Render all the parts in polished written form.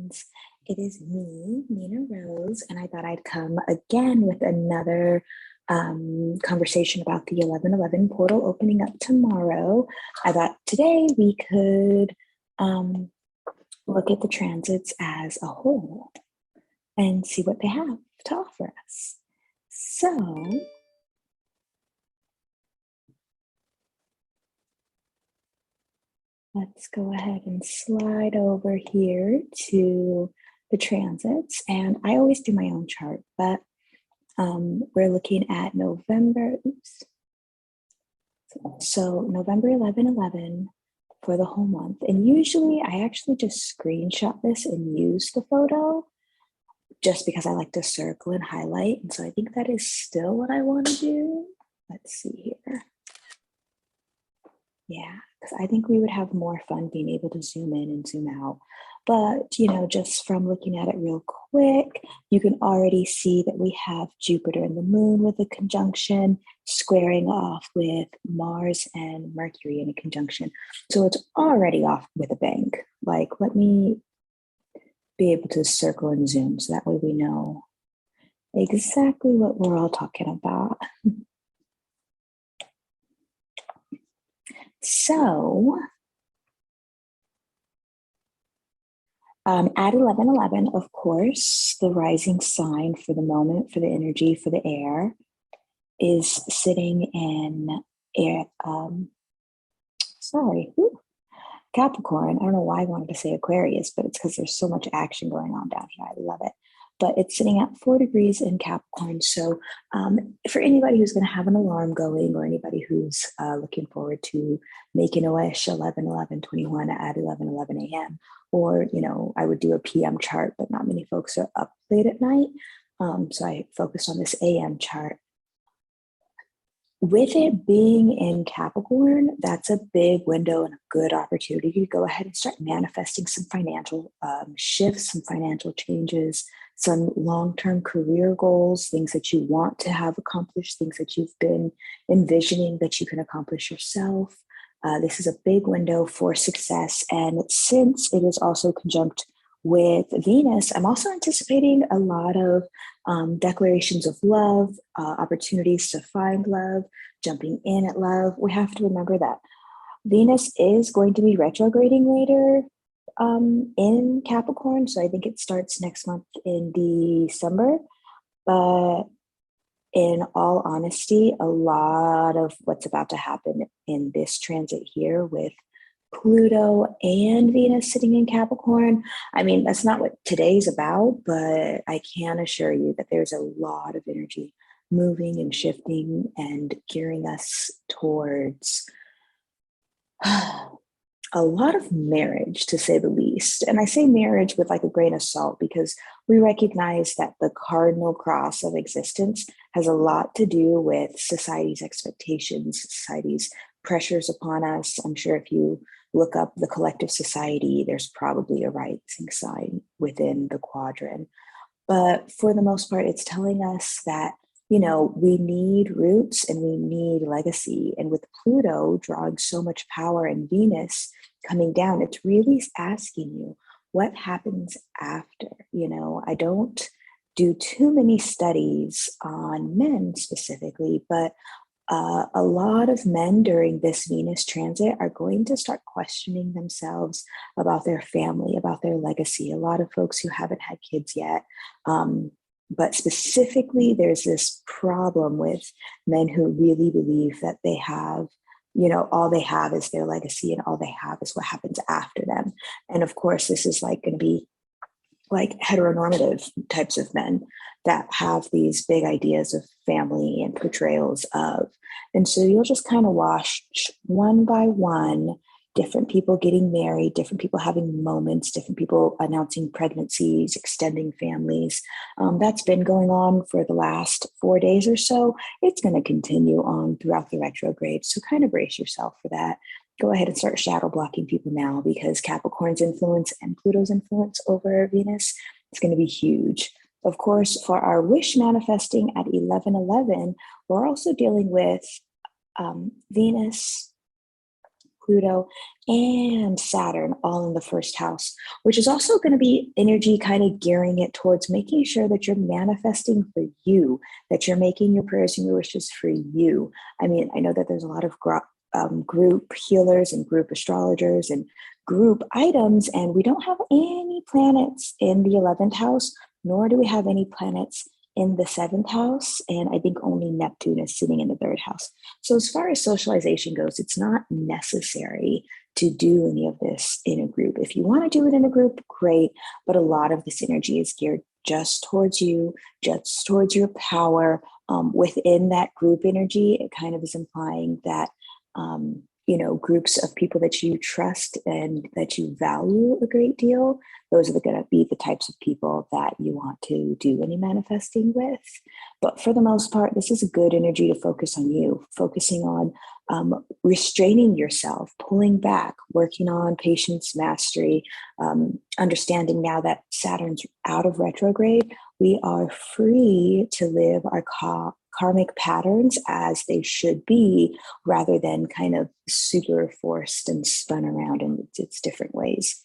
friends. It is me, Nina Rose, and I thought I'd come again with another conversation about the 1111 portal opening up tomorrow. I thought today we could look at the transits as a whole and see what they have to offer us. So, let's go ahead and slide over here to the transits. And I always do my own chart, but we're looking at November, So November 11/11 for the whole month. And usually I actually just screenshot this and use the photo just because I like to circle and highlight. And so I think that is still what I want to do. Let's see here. Yeah, because I think we would have more fun being able to zoom in and zoom out. But, just from looking at it real quick, you can already see that we have Jupiter and the moon with a conjunction, squaring off with Mars and Mercury in a conjunction. So it's already off with a bang. Like, let me be able to circle and zoom so that way we know exactly what we're all talking about. So, at 11/11, of course, the rising sign for the moment, for the energy, for the air, is sitting in air. Capricorn. I don't know why I wanted to say Aquarius, but it's because there's so much action going on down here. I love it. But it's sitting at 4 degrees in Capricorn. So for anybody who's going to have an alarm going, or anybody who's looking forward to making a wish 11/11/21 at 11:11 a.m., or, I would do a PM chart, but not many folks are up late at night. So I focused on this AM chart. With it being in Capricorn, that's a big window and a good opportunity to go ahead and start manifesting some financial shifts, some financial changes, some long-term career goals, things that you want to have accomplished, things that you've been envisioning that you can accomplish yourself. This is a big window for success. And since it is also conjunct with Venus, I'm also anticipating a lot of declarations of love, opportunities to find love, jumping in at love. We have to remember that Venus is going to be retrograding later in Capricorn. So I think it starts next month in December. But in all honesty, a lot of what's about to happen in this transit here with Pluto and Venus sitting in Capricorn. I mean, that's not what today's about, but I can assure you that there's a lot of energy moving and shifting and gearing us towards a lot of marriage, to say the least. And I say marriage with like a grain of salt because we recognize that the cardinal cross of existence has a lot to do with society's expectations, society's pressures upon us. I'm sure if you look up the collective society, there's probably a rising sign within the quadrant. But for the most part, it's telling us that, we need roots and we need legacy. And with Pluto drawing so much power and Venus coming down, it's really asking you what happens after. I don't do too many studies on men specifically, but a lot of men during this Venus transit are going to start questioning themselves about their family, about their legacy. A lot of folks who haven't had kids yet. But specifically, there's this problem with men who really believe that they have, all they have is their legacy and all they have is what happens after them. And of course, this is like going to be like heteronormative types of men that have these big ideas of family and portrayals of. And so you'll just kind of watch one by one, different people getting married, different people having moments, different people announcing pregnancies, extending families. That's been going on for the last 4 days or so. It's going to continue on throughout the retrograde. So kind of brace yourself for that. Go ahead and start shadow blocking people now because Capricorn's influence and Pluto's influence over Venus is going to be huge. Of course, for our wish manifesting at 11/11, we're also dealing with Venus, Pluto and Saturn all in the first house, which is also going to be energy kind of gearing it towards making sure that you're manifesting for you, that you're making your prayers and your wishes for you. I mean, I know that there's a lot of group healers and group astrologers and group items, and we don't have any planets in the 11th house, nor do we have any planets in the 7th house. And I think only Neptune is sitting in the 3rd house. So as far as socialization goes, it's not necessary to do any of this in a group. If you want to do it in a group, great. But a lot of this energy is geared just towards you, just towards your power. Within that group energy, it kind of is implying that groups of people that you trust and that you value a great deal, those are going to be the types of people that you want to do any manifesting with. But for the most part, this is a good energy to focus on you, focusing on restraining yourself, pulling back, working on patience, mastery, understanding now that Saturn's out of retrograde, we are free to live our karmic patterns as they should be, rather than kind of super forced and spun around in its different ways.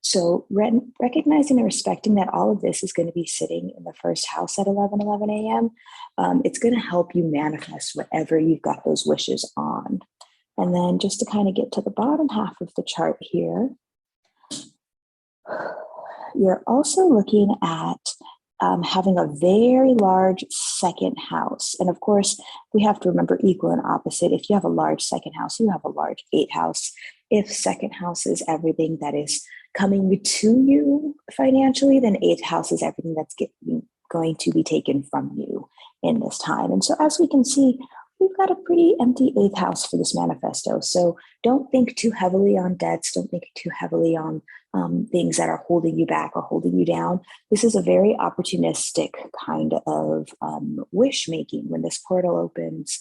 So recognizing and respecting that all of this is going to be sitting in the first house at 11:11 a.m., it's going to help you manifest whatever you've got those wishes on. And then just to kind of get to the bottom half of the chart here, you're also looking at having a very large second house. And of course, we have to remember equal and opposite. If you have a large second house, you have a large 8th house. If second house is everything that is coming to you financially, then 8th house is everything that's going to be taken from you in this time. And so as we can see, we've got a pretty empty 8th house for this manifesto. So don't think too heavily on debts. Don't think too heavily on things that are holding you back or holding you down. This is a very opportunistic kind of wish making. When this portal opens,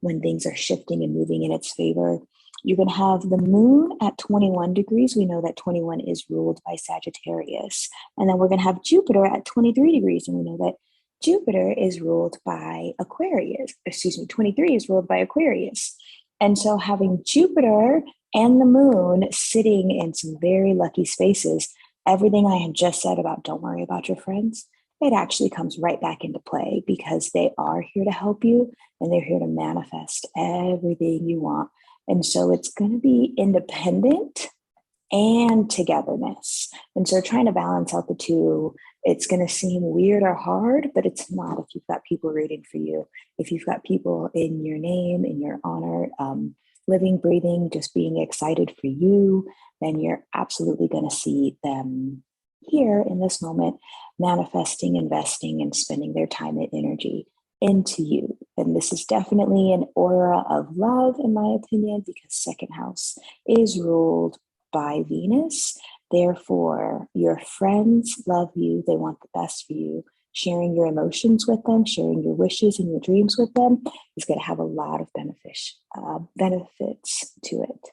when things are shifting and moving in its favor, you're going to have the moon at 21 degrees. We know that 21 is ruled by Sagittarius. And then we're going to have Jupiter at 23 degrees. And we know that Jupiter is ruled by Aquarius. 23 is ruled by Aquarius. And so having Jupiter and the moon sitting in some very lucky spaces, everything I had just said about don't worry about your friends, it actually comes right back into play, because they are here to help you and they're here to manifest everything you want. And so it's going to be independent and togetherness. And so trying to balance out the two, it's going to seem weird or hard, but it's not if you've got people rooting for you. If you've got people in your name, in your honor, living, breathing, just being excited for you, then you're absolutely going to see them here in this moment, manifesting, investing, and spending their time and energy into you. And this is definitely an aura of love, in my opinion, because second house is ruled by Venus. Therefore, your friends love you. They want the best for you. Sharing your emotions with them, sharing your wishes and your dreams with them is going to have a lot of benefits to it.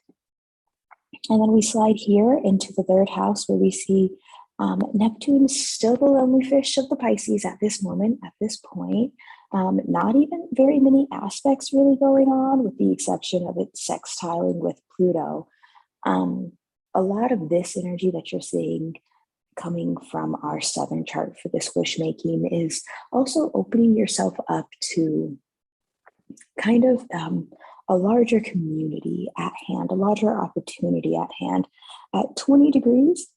And then we slide here into the 3rd house, where we see Neptune still the lonely fish of the Pisces at this moment, at this point. Not even very many aspects really going on, with the exception of it sextiling with Pluto. A lot of this energy that you're seeing coming from our southern chart for this wish making is also opening yourself up to kind of a larger community at hand, a larger opportunity at hand. At 20 degrees,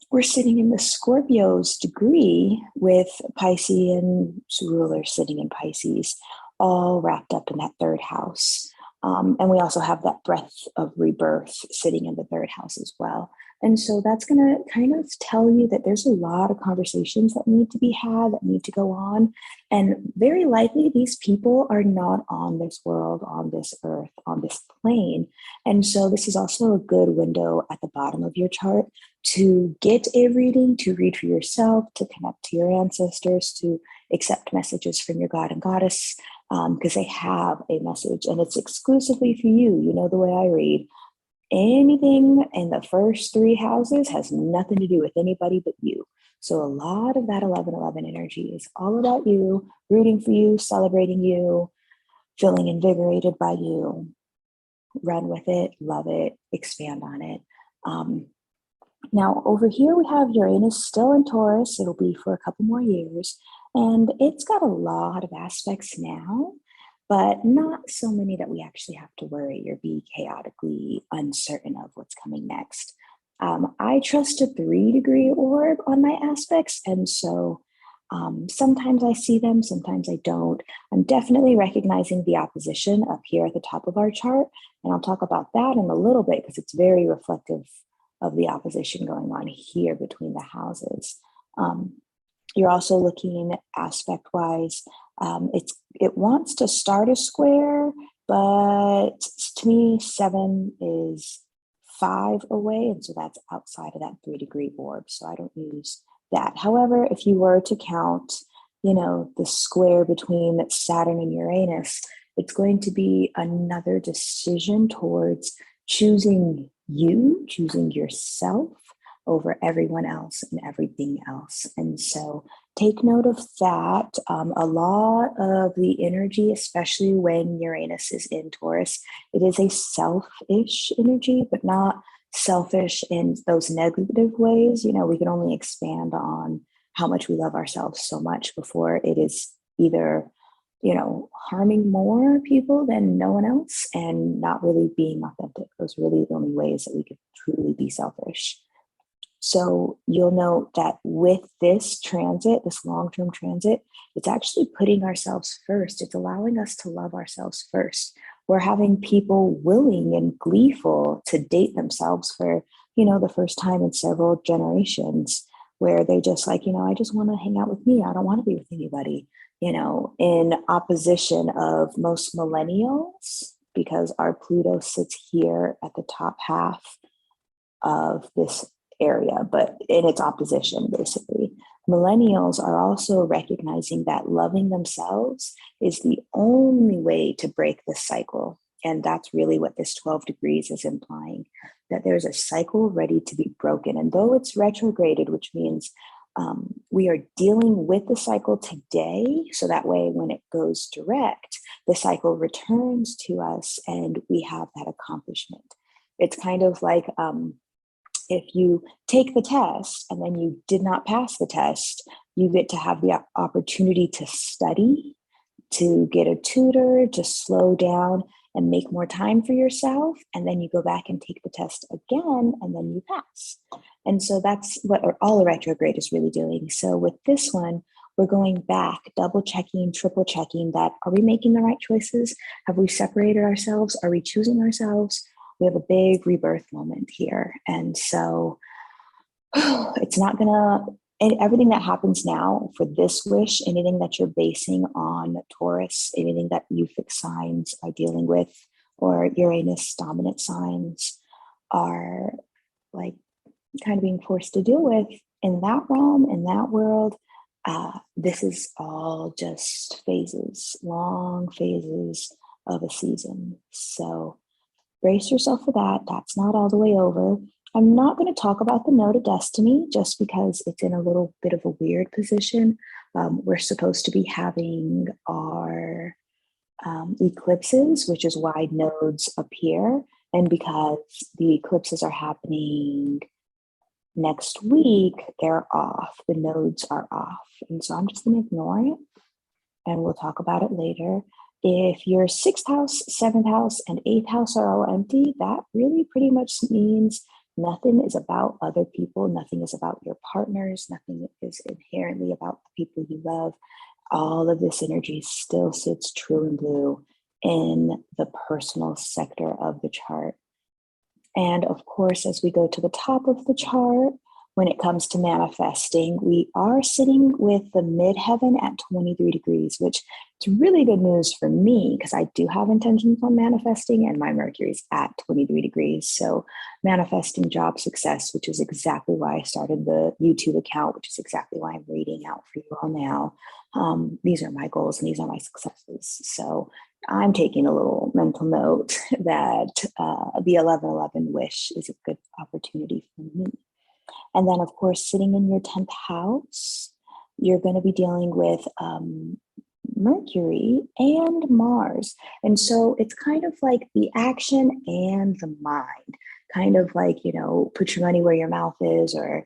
we're sitting in the Scorpio's degree, with Piscean's ruler sitting in Pisces, all wrapped up in that 3rd house. And we also have that breath of rebirth sitting in the 3rd house as well. And so that's going to kind of tell you that there's a lot of conversations that need to be had, that need to go on. And very likely these people are not on this world, on this earth, on this plane. And so this is also a good window at the bottom of your chart to get a reading, to read for yourself, to connect to your ancestors, to accept messages from your God and goddess, because they have a message and it's exclusively for you. You know the way I read. Anything in the first 3 houses has nothing to do with anybody but you. So a lot of that 11:11 energy is all about you, rooting for you, celebrating you, feeling invigorated by you. run with it, love it, expand on it. Now, over here, we have Uranus still in Taurus. It'll be for a couple more years. And it's got a lot of aspects now, but not so many that we actually have to worry or be chaotically uncertain of what's coming next. I trust a 3-degree orb on my aspects. And so sometimes I see them, sometimes I don't. I'm definitely recognizing the opposition up here at the top of our chart. And I'll talk about that in a little bit because it's very reflective of the opposition going on here between the houses. You're also looking aspect-wise. It wants to start a square, but to me, 7 is 5 away, and so that's outside of that 3-degree orb, so I don't use that. However, if you were to count, the square between Saturn and Uranus, it's going to be another decision towards choosing yourself over everyone else and everything else. And so take note of that. A lot of the energy, especially when Uranus is in Taurus, it is a selfish energy, but not selfish in those negative ways. We can only expand on how much we love ourselves so much before it is either harming more people than no one else and not really being authentic. Those are really the only ways that we could truly be selfish. So you'll note that with this transit, this long-term transit, it's actually putting ourselves first. It's allowing us to love ourselves first. We're having people willing and gleeful to date themselves for, the first time in several generations, where they just I just want to hang out with me. I don't want to be with anybody. In opposition of most millennials, because our Pluto sits here at the top half of this area, but in its opposition, basically. Millennials are also recognizing that loving themselves is the only way to break the cycle. And that's really what this 12 degrees is implying, that there's a cycle ready to be broken. And though it's retrograded, which means we are dealing with the cycle today, so that way when it goes direct, the cycle returns to us and we have that accomplishment. It's kind of like if you take the test and then you did not pass the test, you get to have the opportunity to study, to get a tutor, to slow down and make more time for yourself. And then you go back and take the test again, and then you pass. And so that's what all a retrograde is really doing. So with this one, we're going back, double checking, triple checking that, are we making the right choices? Have we separated ourselves? Are we choosing ourselves? We have a big rebirth moment here. And so it's not gonna, and everything that happens now for this wish, anything that you're basing on Taurus, anything that you fixed signs are dealing with, or Uranus dominant signs are like kind of being forced to deal with in that realm, in that world, this is all just phases, long phases of a season. So brace yourself for that. That's not all the way over. I'm not going to talk about the node of destiny just because it's in a little bit of a weird position. We're supposed to be having our eclipses, which is why nodes appear. And because the eclipses are happening next week, they're off. The nodes are off. And so I'm just going to ignore it and we'll talk about it later. If your 6th house, 7th house, and 8th house are all empty, that really pretty much means nothing is about other people. Nothing is about your partners. Nothing is inherently about the people you love. All of this energy still sits true and blue in the personal sector of the chart. And of course, as we go to the top of the chart, when it comes to manifesting, we are sitting with the midheaven at 23 degrees, which is really good news for me because I do have intentions on manifesting and my Mercury's at 23 degrees. So manifesting job success, which is exactly why I started the YouTube account, which is exactly why I'm reading out for you all now. These are my goals and these are my successes. So I'm taking a little mental note that the 1111 wish is a good opportunity for me. And then, of course, sitting in your 10th house, you're going to be dealing with Mercury and Mars. And so it's kind of like the action and the mind, kind of like, put your money where your mouth is, or,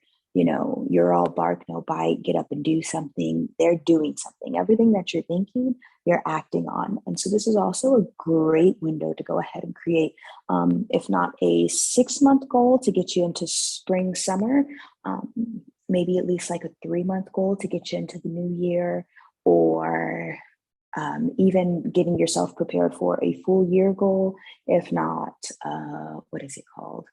you're all bark, no bite, get up and do something. They're doing something. Everything that you're thinking, you're acting on. And so this is also a great window to go ahead and create, if not a 6-month goal to get you into spring, summer, maybe at least like a 3-month goal to get you into the new year, or even getting yourself prepared for a full year goal, if not, what is it called?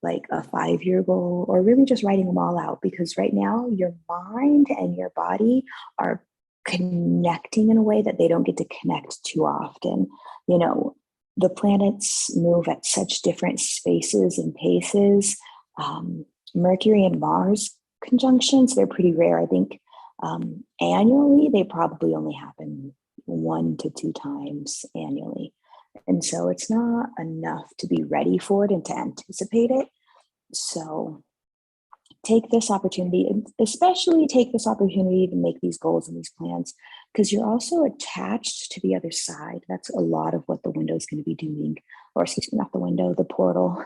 Like a 5-year goal, or really just writing them all out. Because right now, your mind and your body are connecting in a way that they don't get to connect too often. The planets move at such different spaces and paces. Mercury and Mars conjunctions, they're pretty rare. I think annually, they probably only happen 1 to 2 times annually. And so it's not enough to be ready for it and to anticipate it. So take this opportunity, and especially take this opportunity to make these goals and these plans, because you're also attached to the other side. That's a lot of what the window is going to be doing, or excuse me, not the window, the portal.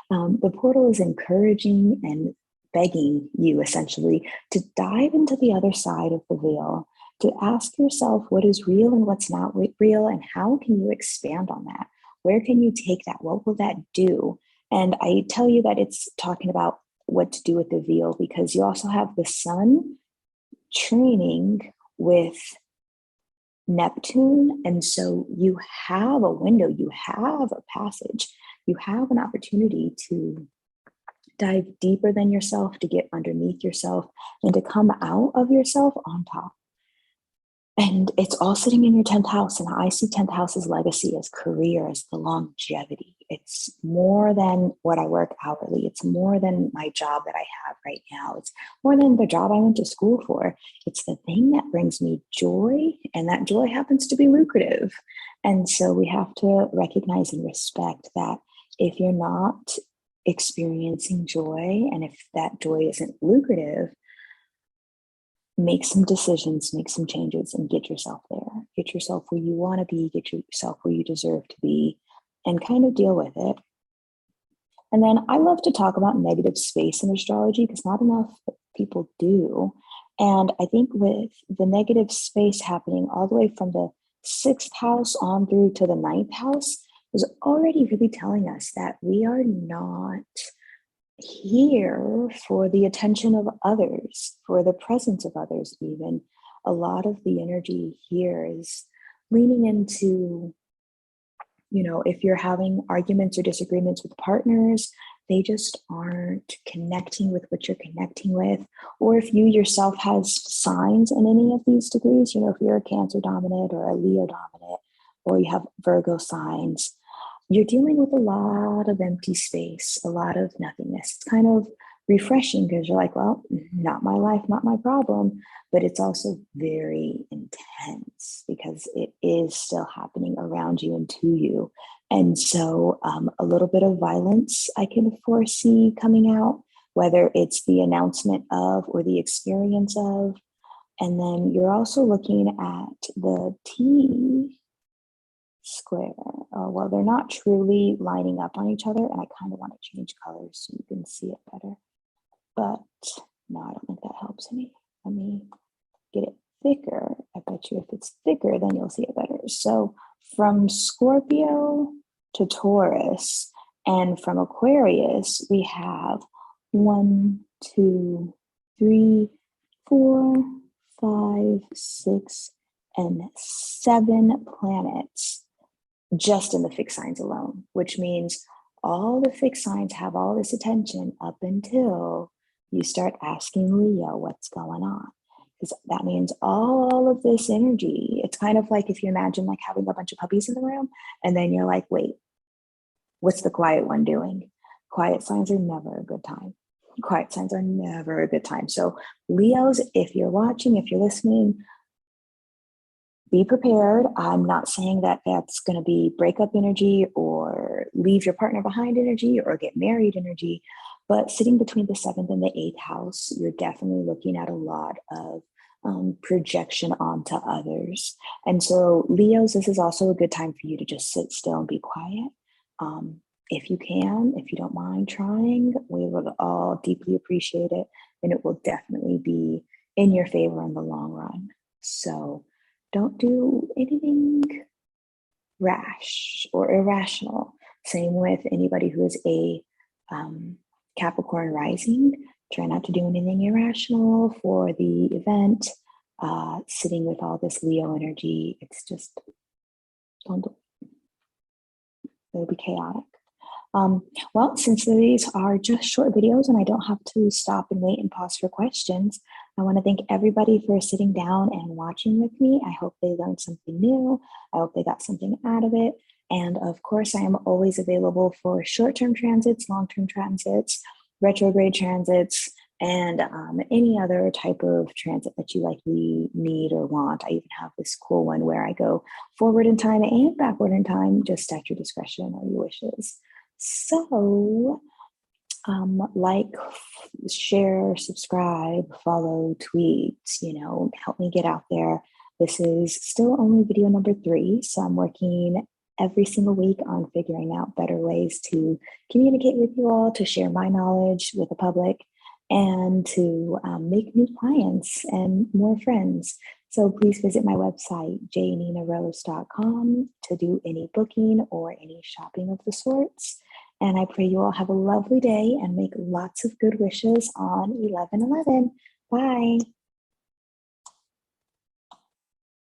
The portal is encouraging and begging you essentially to dive into the other side of the veil, to ask yourself what is real and what's not real, and how can you expand on that? Where can you take that? What will that do? And I tell you that it's talking about what to do with the veil, because you also have the sun training with Neptune. And so you have a window, you have a passage, you have an opportunity to dive deeper than yourself, to get underneath yourself, and to come out of yourself on top. And it's all sitting in your 10th house. And I see 10th house as legacy, as career, as the longevity. It's more than what I work hourly. It's more than my job that I have right now. It's more than the job I went to school for. It's the thing that brings me joy, and that joy happens to be lucrative. And so we have to recognize and respect that if you're not experiencing joy, and if that joy isn't lucrative, make some decisions, make some changes, and get yourself there. Get yourself where you want to be, get yourself where you deserve to be, and kind of deal with it. And then I love to talk about negative space in astrology, because not enough people do. And I think with the negative space happening all the way from the 6th house on through to the 9th house is already really telling us that we are not here for the attention of others, for the presence of others. Even a lot of the energy here is leaning into, if you're having arguments or disagreements with partners, they just aren't connecting with what you're connecting with. Or if you yourself has signs in any of these degrees, if you're a Cancer dominant or a Leo dominant, or you have Virgo signs, you're dealing with a lot of empty space, a lot of nothingness. It's kind of refreshing, because you're like, well, not my life, not my problem. But it's also very intense, because it is still happening around you and to you. And so a little bit of violence I can foresee coming out, whether it's the announcement of or the experience of. And then you're also looking at the T square. Well, they're not truly lining up on each other, and I kind of want to change colors so you can see it better. But no, I don't think that helps any. Let me get it thicker. I bet you if it's thicker, then you'll see it better. So from Scorpio to Taurus, and from Aquarius, we have 1, 2, 3, 4, 5, 6, and 7 planets just in the fixed signs alone, which means all the fixed signs have all this attention up until you start asking Leo what's going on. Because that means all of this energy, it's kind of like if you imagine like having a bunch of puppies in the room, and then you're like, wait, what's the quiet one doing? Quiet signs are never a good time. Quiet signs are never a good time. So Leos, if you're watching, if you're listening, be prepared. I'm not saying that that's going to be breakup energy or leave your partner behind energy or get married energy, but sitting between the 7th and the 8th house, you're definitely looking at a lot of projection onto others. And so, Leos, this is also a good time for you to just sit still and be quiet. If you can, if you don't mind trying, we would all deeply appreciate it. And it will definitely be in your favor in the long run. So don't do anything rash or irrational. Same with anybody who is a Capricorn rising. Try not to do anything irrational for the event. Sitting with all this Leo energy, it's just, don't do it. It'll be chaotic. Well, since these are just short videos and I don't have to stop and wait and pause for questions, I want to thank everybody for sitting down and watching with me. I hope they learned something new. I hope they got something out of it. And of course, I am always available for short-term transits, long-term transits, retrograde transits, and any other type of transit that you likely need or want. I even have this cool one where I go forward in time and backward in time, just at your discretion or your wishes. So, like, share, subscribe, follow, tweet, help me get out there. This is still only video number 3, so I'm working every single week on figuring out better ways to communicate with you all, to share my knowledge with the public, and to make new clients and more friends. So please visit my website, jninarose.com, to do any booking or any shopping of the sorts. And I pray you all have a lovely day and make lots of good wishes on 11/11. Bye.